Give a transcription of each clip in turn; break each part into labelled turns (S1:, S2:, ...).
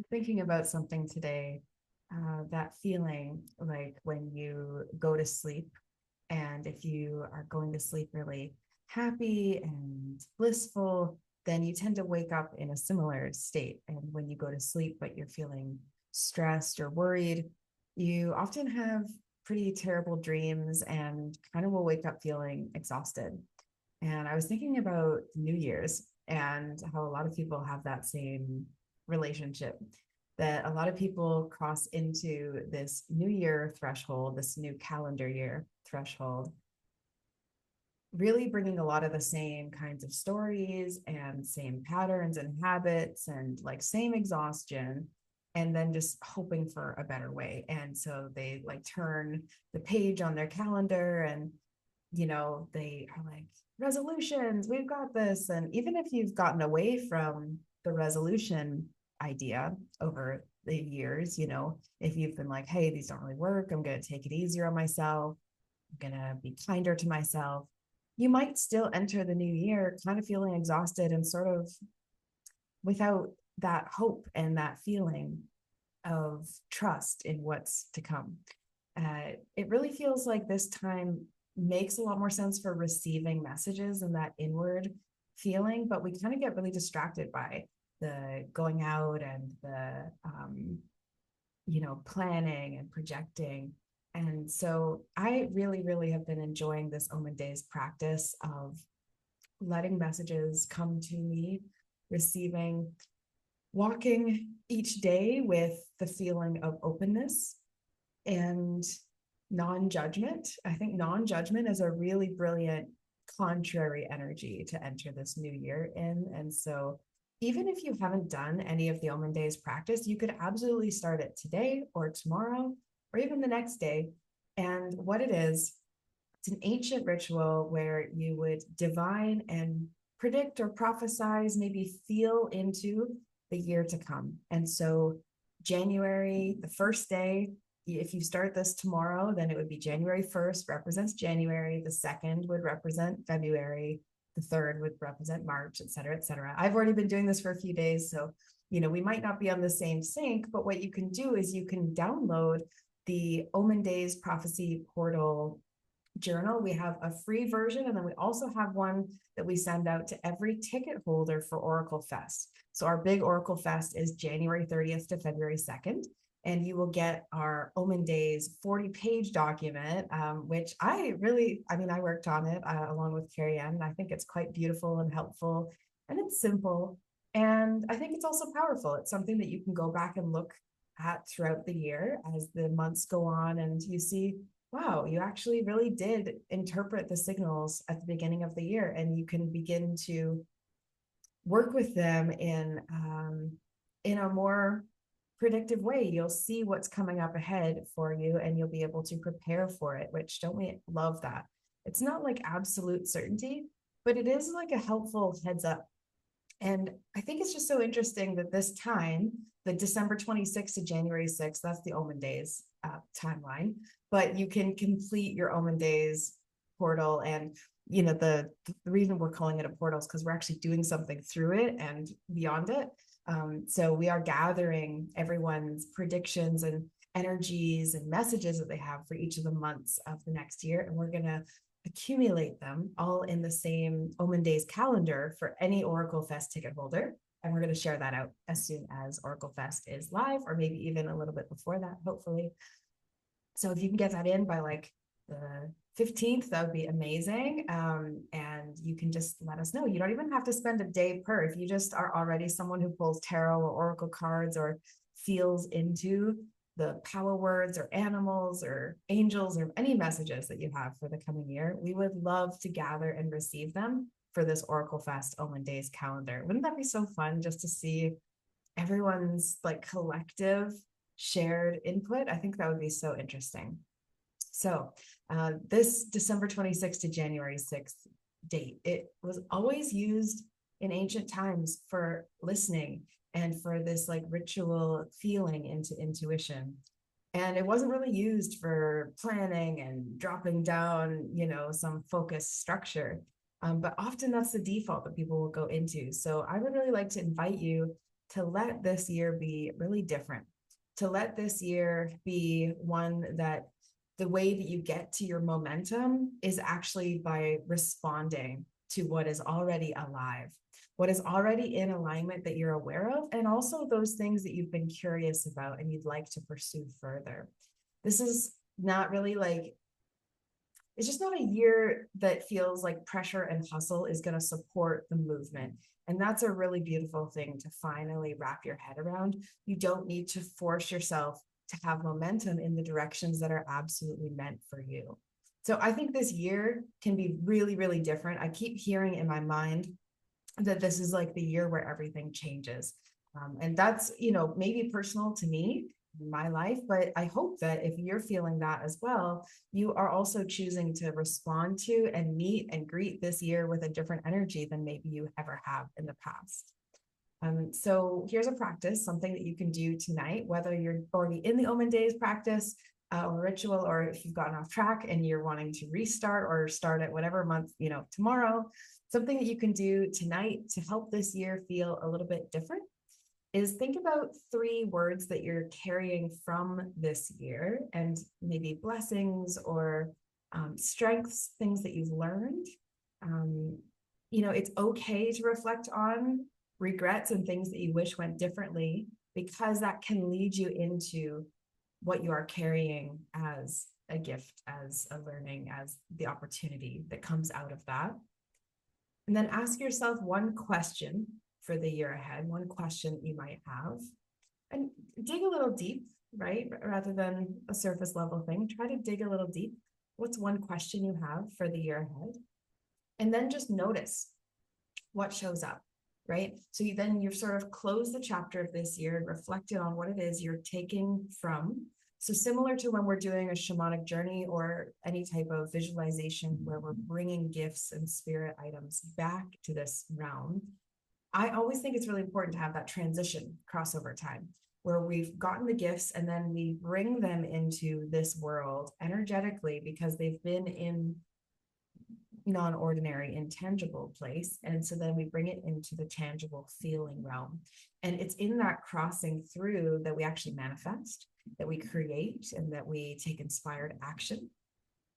S1: Thinking about something today, that feeling like when you go to sleep, and if you are going to sleep really happy and blissful, then you tend to wake up in a similar state. And when you go to sleep, but you're feeling stressed or worried, you often have pretty terrible dreams and kind of will wake up feeling exhausted. And I was thinking about New Year's and how a lot of people have that same relationship, that a lot of people cross into this new year threshold, this new calendar year threshold, really bringing a lot of the same kinds of stories and same patterns and habits and like same exhaustion, and then just hoping for a better way. And so they like turn the page on their calendar and they are like, resolutions, we've got this. And even if you've gotten away from the resolution idea over the years, if you've been like, hey, these don't really work, I'm going to take it easier on myself, I'm going to be kinder to myself, you might still enter the new year kind of feeling exhausted and sort of without that hope and that feeling of trust in what's to come. It really feels like this time makes a lot more sense for receiving messages and that inward feeling, but we kind of get really distracted by the going out and the planning and projecting. And so I really, really have been enjoying this Omen Days practice of letting messages come to me, receiving, walking each day with the feeling of openness and non-judgment. I think non-judgment is a really brilliant contrary energy to enter this new year in. And so even if you haven't done any of the Omen Days practice, you could absolutely start it today or tomorrow or even the next day. And what it is, it's an ancient ritual where you would divine and predict or prophesize, maybe feel into the year to come. And so January, the first day, if you start this tomorrow, then it would be January 1st represents January, the second would represent February, the third would represent March, et cetera, et cetera. I've already been doing this for a few days, so we might not be on the same sync, but what you can do is you can download the Omen Days Prophecy Portal journal. We have a free version, and then we also have one that we send out to every ticket holder for Oracle Fest. So our big Oracle Fest is January 30th to February 2nd. And you will get our Omen Days 40-page document, which I worked on it along with Carrie Ann, and I think it's quite beautiful and helpful, and it's simple. And I think it's also powerful. It's something that you can go back and look at throughout the year as the months go on, and you see, wow, you actually really did interpret the signals at the beginning of the year, and you can begin to work with them in a more predictive way. You'll see what's coming up ahead for you, and you'll be able to prepare for it, which don't we love that? It's not like absolute certainty, but it is like a helpful heads up. And I think it's just so interesting that this time, the December 26th to January 6th, that's the Omen Days timeline, but you can complete your Omen Days portal. And the reason we're calling it a portal is because we're actually doing something through it and beyond it. So we are gathering everyone's predictions and energies and messages that they have for each of the months of the next year. And we're going to accumulate them all in the same Omen Days calendar for any Oracle Fest ticket holder. And we're going to share that out as soon as Oracle Fest is live, or maybe even a little bit before that, hopefully. So if you can get that in by like the 15th, that would be amazing. And you can just let us know. You don't even have to spend a day per. If you just are already someone who pulls tarot or oracle cards or feels into the power words or animals or angels or any messages that you have for the coming year, we would love to gather and receive them for this Oracle Fest Omen Days calendar. Wouldn't that be so fun just to see everyone's like collective shared input? I think that would be so interesting. So this December 26th to January 6th date, it was always used in ancient times for listening and for this like ritual feeling into intuition. And it wasn't really used for planning and dropping down, some focused structure. But often that's the default that people will go into. So I would really like to invite you to let this year be really different, to let this year be one that the way that you get to your momentum is actually by responding to what is already alive, what is already in alignment that you're aware of, and also those things that you've been curious about and you'd like to pursue further. This is not really like, it's just not a year that feels like pressure and hustle is going to support the movement. And that's a really beautiful thing to finally wrap your head around. You don't need to force yourself to have momentum in the directions that are absolutely meant for you. So I think this year can be really, really different. I keep hearing in my mind that this is like the year where everything changes. And that's, maybe personal to me, my life, but I hope that if you're feeling that as well, you are also choosing to respond to and meet and greet this year with a different energy than maybe you ever have in the past. So here's a practice, something that you can do tonight, whether you're already in the Omen Days practice or ritual, or if you've gotten off track and you're wanting to restart or start at whatever month, tomorrow, something that you can do tonight to help this year feel a little bit different is think about 3 words that you're carrying from this year and maybe blessings or strengths, things that you've learned. It's okay to reflect on regrets and things that you wish went differently, because that can lead you into what you are carrying as a gift, as a learning, as the opportunity that comes out of that. And then ask yourself one question for the year ahead, one question you might have, and dig a little deep, right? Rather than a surface level thing, try to dig a little deep. What's one question you have for the year ahead? And then just notice what shows up, right? So you've sort of closed the chapter of this year and reflected on what it is you're taking from. So similar to when we're doing a shamanic journey or any type of visualization where we're bringing gifts and spirit items back to this realm, I always think it's really important to have that transition crossover time where we've gotten the gifts and then we bring them into this world energetically because they've been in non-ordinary, intangible place. And so then we bring it into the tangible feeling realm. And it's in that crossing through that we actually manifest, that we create, and that we take inspired action.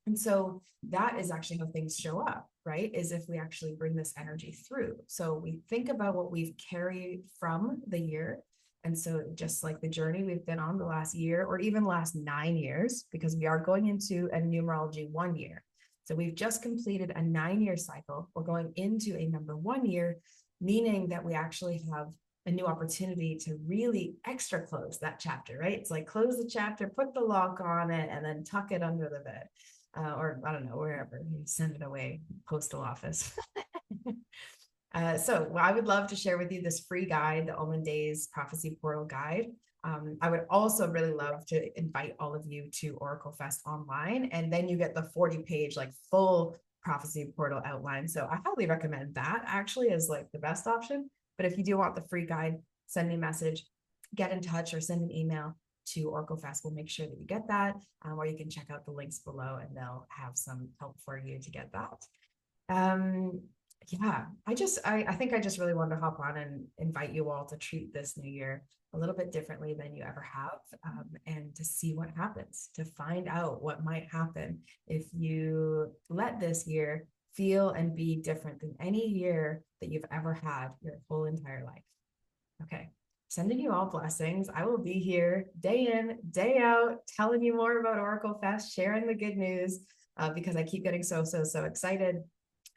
S1: And so that is actually how things show up, right? Is if we actually bring this energy through. So we think about what we've carried from the year. And so just like the journey we've been on the last year, or even last 9 years, because we are going into a numerology 1 year. So we've just completed a 9-year cycle. We're going into a number 1 year, meaning that we actually have a new opportunity to really extra close that chapter, right? It's like close the chapter, put the lock on it, and then tuck it under the bed. Or I don't know, wherever you send it away, postal office. So I would love to share with you this free guide, the Omen Days Prophecy Portal Guide. I would also really love to invite all of you to OracleFest Online, and then you get the 40-page like full prophecy portal outline. So I highly recommend that actually as like the best option. But if you do want the free guide, send me a message, get in touch, or send an email to OracleFest. We'll make sure that you get that, or you can check out the links below and they'll have some help for you to get that. Yeah, I think I just really wanted to hop on and invite you all to treat this new year a little bit differently than you ever have, and to see what happens, to find out what might happen if you let this year feel and be different than any year that you've ever had your whole entire life. Okay. Sending you all blessings. I will be here day in, day out, telling you more about OracleFest, sharing the good news, because I keep getting so excited.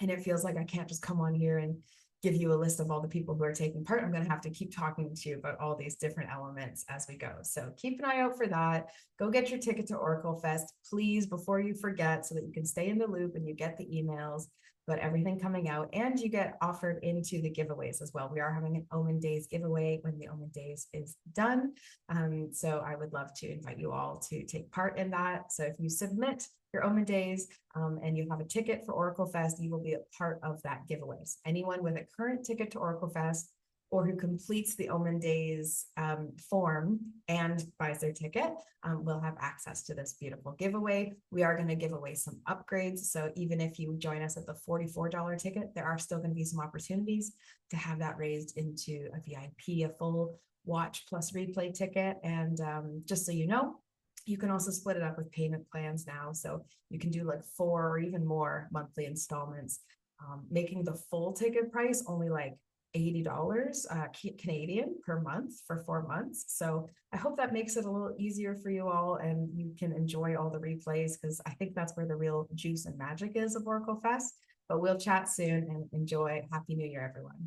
S1: And it feels like I can't just come on here and give you a list of all the people who are taking part. I'm going to have to keep talking to you about all these different elements as we go. So keep an eye out for that. Go get your ticket to OracleFest, please, before you forget, so that you can stay in the loop and you get the emails about everything coming out, and you get offered into the giveaways as well. We are having an Omen Days giveaway when the Omen Days is done. So I would love to invite you all to take part in that. So if you submit your Omen Days and you have a ticket for OracleFest, you will be a part of that giveaway. So anyone with a current ticket to OracleFest or who completes the Omen Days form and buys their ticket will have access to this beautiful giveaway. We are going to give away some upgrades. So even if you join us at the $44 ticket, there are still going to be some opportunities to have that raised into a VIP, a full watch plus replay ticket. And just so you know, you can also split it up with payment plans now. So you can do like 4 or even more monthly installments, making the full ticket price only like $80 Canadian per month for 4 months. So I hope that makes it a little easier for you all and you can enjoy all the replays, because I think that's where the real juice and magic is of Oracle Fest. But we'll chat soon and enjoy. Happy New Year, everyone.